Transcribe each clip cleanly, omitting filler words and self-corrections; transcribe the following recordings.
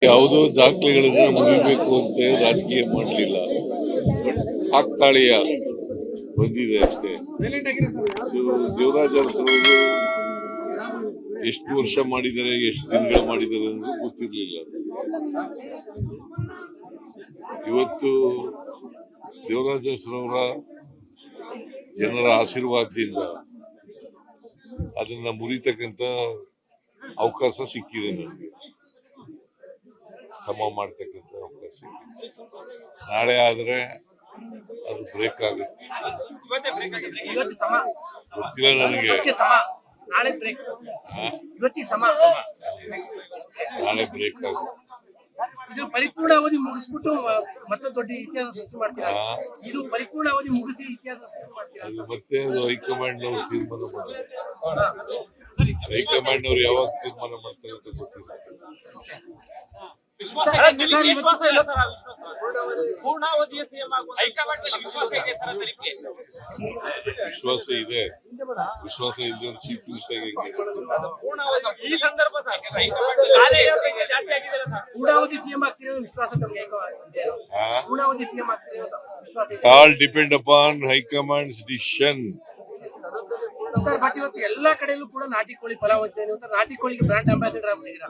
ಯಾವುದೋ ದಾಖಲೆಗಳನ್ನ ಮುಗಿಬೇಕು ಅಂತ ರಾಜಕೀಯ ಮಾಡಲಿಲ್ಲ. ಕಾಕ್ತಾಳೀಯ ಬಂದಿದೆ ಅಷ್ಟೇ. ದೇವರಾಜ ಅರಸರವರು ಎಷ್ಟು ವರ್ಷ ಮಾಡಿದ್ದಾರೆ, ಎಷ್ಟು ದಿನಗಳು ಮಾಡಿದ್ದಾರೆ ಅನ್ನೋದು ಗೊತ್ತಿರಲಿಲ್ಲ. ಇವತ್ತು ದೇವರಾಜ ಅರಸರವರ ಜನರ ಆಶೀರ್ವಾದದಿಂದ ಅದನ್ನ ಮುರಿತಕ್ಕಂತ ಅವಕಾಶ ಸಿಕ್ಕಿದೆ ನನಗೆ. ಸಮ ಮಾಡ್ತಕ್ಕಂಥ ಅವಕಾಶ ಸಿಕ್ಕಿದೆ. ನಾಳೆ ಆದ್ರೆ ಅದು ಬ್ರೇಕ್ ಆಗುತ್ತೆ. ಗೊತ್ತಿಲ್ಲ ನನಗೆ. ನಾಳೆ ಬ್ರೇಕ್ ಆಗುತ್ತೆ. ಇದು ಪರಿಪೂರ್ಣ ಅವಧಿ ಮುಗಿಸ್ಬಿಟ್ಟು ಮತ್ತೊಂದು ದೊಡ್ಡ ಇತಿಹಾಸ ಸೃಷ್ಟಿ ಮಾಡ್ತೀರಾ? ಇದು ಪರಿಪೂರ್ಣ ಅವಧಿ ಮುಗಿಸಿ ಇತಿಹಾಸ ಸೃಷ್ಟಿ ಮಾಡ್ತೀರಾ? ಅದು ಮತ್ತೆ ಹೈಕಮಾಂಡ್ ಅವರು ತೀರ್ಮಾನ ಮಾಡ್ತಾರೆ. ಹೈಕಮಾಂಡ್ ಅವರು ಯಾವಾಗ ತೀರ್ಮಾನ ಮಾಡ್ತಾರೆ ಅಂತ ಗೊತ್ತಿಲ್ಲ. ವಿಶ್ವಾಸ ಇದೆ. ವಿಶ್ವಾಸ ಇಲ್ಲದೆ ಚೀಫ್ ಮಿನಿಸ್ಟರ್ ಪೂರ್ಣಾವಧಿ ಸಿಎಂ ಆಗ್ತಿರೋ ವಿಶ್ವಾಸ all depend upon high command's decision. Sir, but ಇವತ್ತು ಎಲ್ಲಾ ಕಡೆಯಲ್ಲೂ ಕೂಡ ನಾಟಿ ಕೋಳಿ ಪಲಾವ್ ಅಂತ ನಾಟಿ ಕೋಳಿಗೆ ಬ್ರಾಂಡ್ ಅಂಬಾಸಿಡರ್ ಆಗ್ಬಿಟ್ಟಿದ್ದೀರಾ.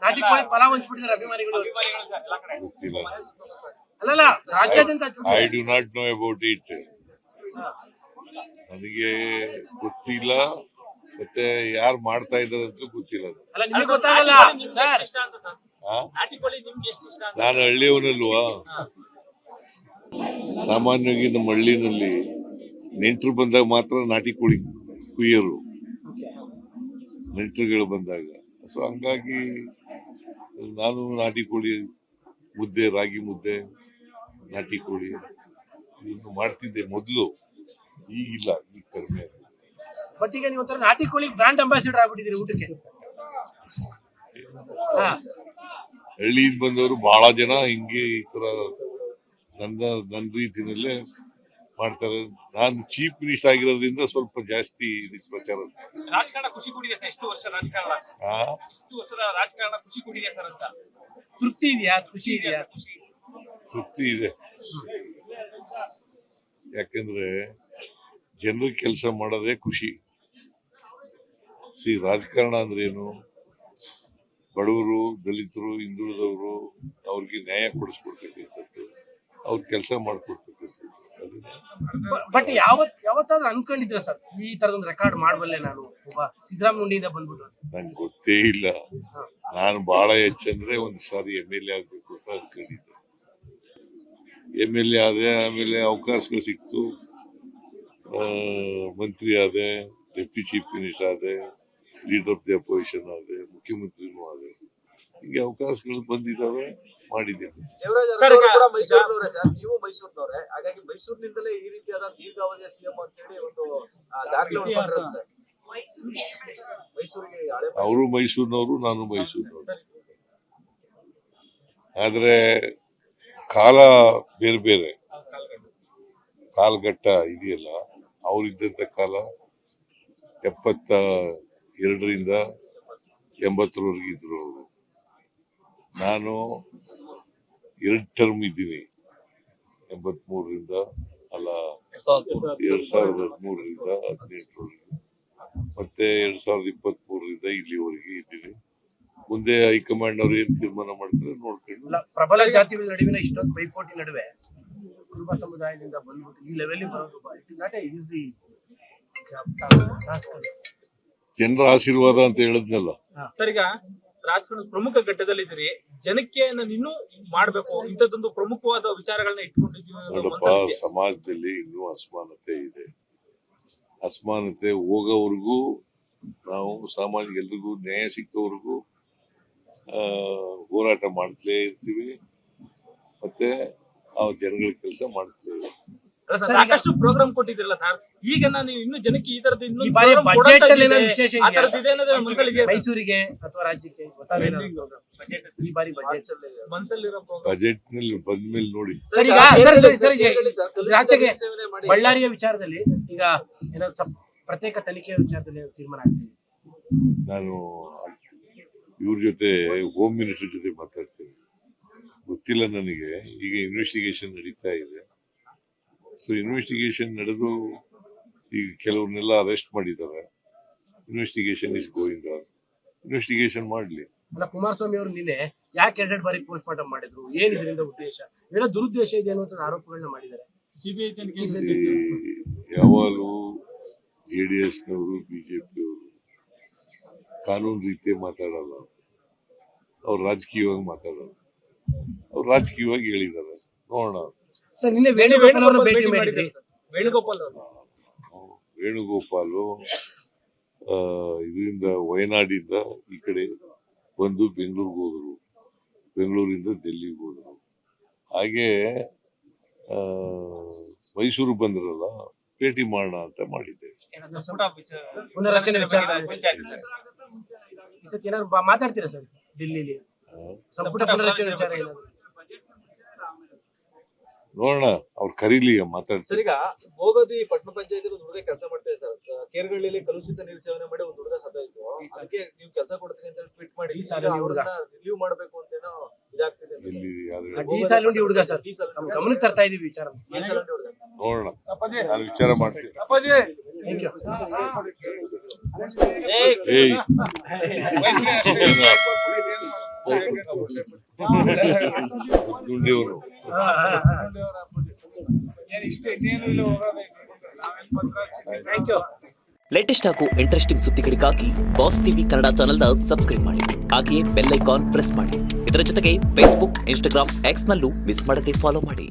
ನಾಟಿ ಕೋಳಿ ಪಲಾವ್ ಹಂಚ್ಬಿಟ್ಟಿದ್ದಾರೆ ಅಭಿಮಾನಿಗಳು. ಅಲ್ಲಲ್ಲ, ರಾಜ್ಯಾದ್ಯಂತ I do not know about it. ನನಗೆ ಗೊತ್ತಿಲ್ಲ, ಮತ್ತೆ ಯಾರು ಮಾಡ್ತಾ ಇದ್ದಾರೆ ಅಂತ ಗೊತ್ತಿಲ್ಲ. ಅಲ್ಲ, ನಿಮಗೆ ಗೊತ್ತಾಗಲ್ಲ ಸರ್. ನಾನು ಹಳ್ಳಿಯವನಲ್ವಾ. ಸಾಮಾನ್ಯವಾಗಿ ನಮ್ಮ ಹಳ್ಳಿನಲ್ಲಿ ನೆಂಟರು ಬಂದಾಗ ಮಾತ್ರ ನಾಟಿ ಕೋಳಿ ಕುಯ್ಯರು, ನೆಂಟರುಗಳು ಬಂದಾಗ. ಸೊ ಹಂಗಾಗಿ ನಾನು ನಾಟಿ ಕೋಳಿ ಮುದ್ದೆ, ರಾಗಿ ಮುದ್ದೆ, ನಾಟಿ ಕೋಳಿ ಇನ್ನು ಮಾಡ್ತಿದ್ದೆ ಮೊದಲು. ಈಗಿಲ್ಲ, ಈಗ ಕಡಿಮೆ. ಬಟ್ ಈಗ ನೀವು ನಾಟಿ ಕೋಳಿ ಬ್ರಾಂಡ್ ಅಂಬಾಸಿಡರ್ ಆಗ್ಬಿಟ್ಟಿದ್ದೀರಿ ಊಟಕ್ಕೆ. ಹಳ್ಳಿಯಿಂದ ಬಂದವರು ಬಹಳ ಜನ ಹಿಂಗೆ ಈ ತರ ನನ್ನ ರೀತಿನಲ್ಲೇ ಮಾಡ್ತಾರೆ. ನಾನು ಚೀಫ್ ಮಿನಿಸ್ಟರ್ ಆಗಿರೋದ್ರಿಂದ ಸ್ವಲ್ಪ ಜಾಸ್ತಿ ಪ್ರಚಾರ. ರಾಜಕಾರಣ ಖುಷಿ ಕೊಟ್ಟಿದೆ ಸರ್. ಎಷ್ಟು ವರ್ಷ ರಾಜಕಾರಣ, ಇಷ್ಟು ವರ್ಷದ ರಾಜಕಾರಣ ಖುಷಿ ಕೊಟ್ಟಿದೆ ಸರ್ ಅಂತ. ತೃಪ್ತಿ ಇದೆಯಾ? ಖುಷಿ ಇದೆಯಾ? ತೃಪ್ತಿ ಇದೆ. ಯಾಕಂದ್ರೆ ಜನರಿಗೆ ಕೆಲಸ ಮಾಡೋದೇ ಖುಷಿ. ರಾಜಕಾರಣ ಅಂದ್ರೆ ಏನು? ಬಡವರು, ದಲಿತರು, ಹಿಂದುಳಿದವರು, ಅವ್ರಿಗೆ ನ್ಯಾಯ ಕೊಡಿಸ್ಕೊಡ್ತಕ್ಕಂಥದ್ದು, ಅವ್ರ ಕೆಲಸ ಮಾಡ್ಕೊಡ್ತಕ್ಕಂಥದ್ದು. ಬಟ್ ಯಾವತ್ತಾದ್ರೂ ಅನ್ಕೊಂಡಿದ್ರ ಸರ್ ಈ ತರದೊಂದು ರೆಕಾರ್ಡ್ ಮಾಡಬಲ್ಲೆ ನಾನು ಒಬ್ಬ ಸಿದ್ದರಾಮಯ್ಯ ಬಂದ್ಬಿಟ್ಟು? ನಂಗೆ ಗೊತ್ತೇ ಇಲ್ಲ. ನಾನು ಬಹಳ ಹೆಚ್ಚಂದ್ರೆ ಒಂದ್ ಸಾರಿ MLA ಆಗ್ಬೇಕು ಅಂತ ಅನ್ಕೊಂಡಿದ್ದೆ. MLA ಆದೆ, ಆಮೇಲೆ ಅವಕಾಶಗಳು ಸಿಕ್ತು, ಮಂತ್ರಿ ಆದೆ, ಡೆಪ್ಟಿ ಚೀಫ್ ಮಿನಿಸ್ಟರ್ ಆದೆ, ಲೀಡರ್ ಆಫ್ ದಿ ಅಪೋಸಿಷನ್ ಆದೆ, ಮುಖ್ಯಮಂತ್ರಿನೂ ಆದೆ. ಹೀಗೆ ಅವಕಾಶಗಳು ಬಂದಿದ್ದಾವೆ, ಮಾಡಿದ್ದೇನೆ. ನೀವು ಮೈಸೂರಿನವರೇ, ಹಾಗಾಗಿ ಮೈಸೂರಿನಿಂದಲೇ ಈ ರೀತಿಯಾದ ದೀರ್ಘಾವಧಿಯ ಸಿಎಂ ಅಂತ ಹೇಳಿ ಒಂದು ದಾಖಲೆ ಮೈಸೂರಿಗೆ. ಅವರು ಮೈಸೂರಿನವರು, ನಾನು ಮೈಸೂರಿನವರು. ಆದ್ರೆ ಕಾಲ ಬೇರೆ ಬೇರೆ, ಕಾಲಘಟ್ಟ ಇದೆಯಲ್ಲ. ಅವರಿದ್ದಂತ ಕಾಲ 72ರಿಂದ 80ರವರೆಗೆ ಇದ್ರು ಅವರು. ನಾನು 2 ಟರ್ಮ್ ಇದ್ದೀನಿ. 83ರಿಂದ ಅಲ್ಲ 2013ರಿಂದ 18ರವರೆಗೆ, ಮತ್ತೆ 2023ರಿಂದ ಇಲ್ಲಿವರೆಗೆ ಇದ್ದೀನಿ. ಮುಂದೆ ಹೈಕಮಾಂಡ್ ಅವ್ರು ಏನ್ ತೀರ್ಮಾನ ಮಾಡ್ತಾರೆ ನೋಡ್ಕೊಂಡು. ಪ್ರಬಲ ಜಾತಿಗಳ ನಡುವಿನ ಇಷ್ಟೊಂದು ಪೈಪೋಟಿ ನಡುವೆ ಕುರುಬ ಸಮುದಾಯದಿಂದ ಬಂದ್ಬಿಟ್ಟು ಈ ಲೆವೆಲ್ ಬರೋದು ಈಸಿ. ಜನರ ಆಶೀರ್ವಾದ ಅಂತ ಹೇಳಿದ್ನಲ್ಲ ಸರ್. ಈಗ ರಾಜಕಾರಣದ ಪ್ರಮುಖ ಘಟ್ಟದಲ್ಲಿದ್ದೀರಿ, ಜನಕ್ಕೆ ಇನ್ನೂ ಮಾಡ್ಬೇಕು ಇಂಥದ್ದೊಂದು ಪ್ರಮುಖವಾದ ವಿಚಾರಗಳನ್ನ ಇಟ್ಕೊಂಡಿದ್ದೀವಿ. ನೋಡಪ್ಪ, ಸಮಾಜದಲ್ಲಿ ಇನ್ನೂ ಅಸಮಾನತೆ ಇದೆ. ಅಸಮಾನತೆ ಹೋಗೋವರೆಗೂ ನಾವು ಸಾಮಾಜಿಕ ಎಲ್ರಿಗೂ ನ್ಯಾಯ ಸಿಕ್ಕವರೆಗೂ ಹೋರಾಟ ಮಾಡ್ತಲೇ ಇರ್ತೀವಿ, ಮತ್ತೆ ಆ ಜನಗಳ ಕೆಲಸ ಮಾಡ್ತೇವೆ. ಸಾಕಷ್ಟು ಪ್ರೋಗ್ರಾಮ್ ಕೊಟ್ಟಿದ್ರಲ್ಲ ಸರ್. ಈಗ ನೀವು ಇನ್ನು ಜನಕ್ಕೆ ಈ ತರದ ಮೈಸೂರಿಗೆ ಅಥವಾ ರಾಜ್ಯಕ್ಕೆ ಈ ಬಾರಿ ಬಜೆಟ್ ನಲ್ಲಿ ಬಂದ್ಮೇಲೆ ನೋಡಿ. ರಾಜ್ಯಕ್ಕೆ ಬಳ್ಳಾರಿಯ ವಿಚಾರದಲ್ಲಿ ಈಗ ಏನೋ ಪ್ರತ್ಯೇಕ ತನಿಖೆ ವಿಚಾರದಲ್ಲಿ ತೀರ್ಮಾನ ಆಗ್ತಿದೆ. ನಾನು ಇವ್ರ ಜೊತೆ ಹೋಮ್ ಮಿನಿಸ್ಟರ್ ಜೊತೆ ಮಾತಾಡ್ತೀನಿ, ಗೊತ್ತಿಲ್ಲ ನನಗೆ. ಈಗ ಇನ್ವೆಸ್ಟಿಗೇಷನ್ ನಡೀತಾ ಇದೆ. ಸೊ ಇನ್ವೆಸ್ಟಿಗೇಷನ್ ನಡೆದು ಈಗ ಕೆಲವ್ರನ್ನೆಲ್ಲ ಅರೆಸ್ಟ್ ಮಾಡಿದ್ದಾರೆ. Investigation is going on. Investigation ಮಾಡಲಿ. ಅಲ್ಲ, ಕುಮಾರಸ್ವಾಮಿ ಅವರು ನಿನ್ನೆ ಯಾಕೆ 2 ಬಾರಿ ಪೋಸ್ಟ್ ಮಾರ್ಟಮ್ ಮಾಡಿದ್ರು, ಏನ್ ಇದರಿಂದ ಉದ್ದೇಶ, ಏನೋ ದುರುದ್ದೇಶ ಇದೆ ಅನ್ನುವಂಥ ಆರೋಪಗಳನ್ನ ಮಾಡಿದ್ದಾರೆ. ಸಿಬಿಐ ತನಿಖೆ ಯಾವಾಗಲೂ JDSನವರು BJPಯವರು ಕಾನೂನು ರೀತಿ ಮಾತಾಡಲ್ಲ, ಅವ್ರು ರಾಜಕೀಯವಾಗಿ ಮಾತಾಡಲ್ಲ. ಅವ್ರು ರಾಜಕೀಯವಾಗಿ ಹೇಳಿದ್ದಾರೆ, ನೋಡೋಣ. ಸರ್, ನಿನ್ನೆ ವೇಣುಗೋಪಾಲ್ ಅವರನ್ನ ಭೇಟಿ ಮಾಡಿದ್ರಿ. ವೇಣುಗೋಪಾಲ್ ಅವರು ವೇಣುಗೋಪಾಲು ಇದರಿಂದ ವಯನಾಡಿಂದ ಈ ಕಡೆ ಬಂದು ಬೆಂಗಳೂರಿಗೆ ಹೋದರು, ಬೆಂಗಳೂರಿಂದ ಡೆಲ್ಲಿಗೆ ಹೋದರು. ಹಾಗೆ ಮೈಸೂರು ಬಂದ್ರಲ್ಲ, ಭೇಟಿ ಮಾಡೋಣ ಅಂತ ಮಾಡಿದ್ದೆ. ಪುನರಚನೆ ವಿಚಾರ ಏನಾದ್ರು ಮಾತಾಡ್ತೀರಾ ಸರ್ ಡೆಲ್ಲಿಲಿ? ಸಂಪುಟ ಪುನರಚನೆ ವಿಚಾರ ಏನಾದ್ರು ನೋಡೋಣ, ಅವ್ರು ಕರೀಲಿ ಮಾತಾಡ್ತಾರೆ. ಸರ್, ಈಗ ಭೋಗದಿ ಪಟ್ಟಣ ಪಂಚಾಯತ್ ಒಂದು ಹುಡುಗ ಕೆಲಸ ಮಾಡ್ತಾ ಸರ್. ಕೇರ್ಗಳ್ಳಿಯಲ್ಲಿ ಕಲುಷಿತ ನೀರು ಸೇವನೆ ಮಾಡಿ ಒಂದು ಹುಡುಗ ಸತ್ತೋಯ್ತು. ಅದಕ್ಕೆ ನೀವು ಕೆಲಸ ಕೊಡ್ತೀನಿ ಅಂತ ಟ್ವೀಟ್ ಮಾಡಿ ರಿಲೀವ್ ಮಾಡಬೇಕು ಅಂತ ಏನೋ ಇದಾಗ್ತಿದೆ. ಡಿ ಹುಡುಗ ಸರ್, ನಮ್ಮ ಗಮನಕ್ಕೆ ತರ್ತಾ ಇದೀವಿ ವಿಚಾರ. ನೋಡೋಣ, ನಾನು ವಿಚಾರ ಮಾಡ್ತೀನಿ. Thank you. ಏಯ್ ಗುಂಡಿಯವರು ಥ್ಯಾಂಕ್ ಯು. ಲೇಟೆಸ್ಟ್ ಹಾಗೂ ಇಂಟ್ರೆಸ್ಟಿಂಗ್ ಸುದ್ದಿಗಳಿಗಾಗಿ ಬಾಸ್ ಟಿವಿ ಕನ್ನಡ ಚಾನೆಲ್ನ ಸಬ್ಸ್ಕ್ರೈಬ್ ಮಾಡಿ. ಹಾಗೆಯೇ ಬೆಲ್ ಐಕಾನ್ ಪ್ರೆಸ್ ಮಾಡಿ. ಇದರ ಜೊತೆಗೆ ಫೇಸ್ಬುಕ್, ಇನ್ಸ್ಟಾಗ್ರಾಮ್, ಎಕ್ಸ್ನಲ್ಲೂ ಮಿಸ್ ಮಾಡದೆ ಫಾಲೋ ಮಾಡಿ.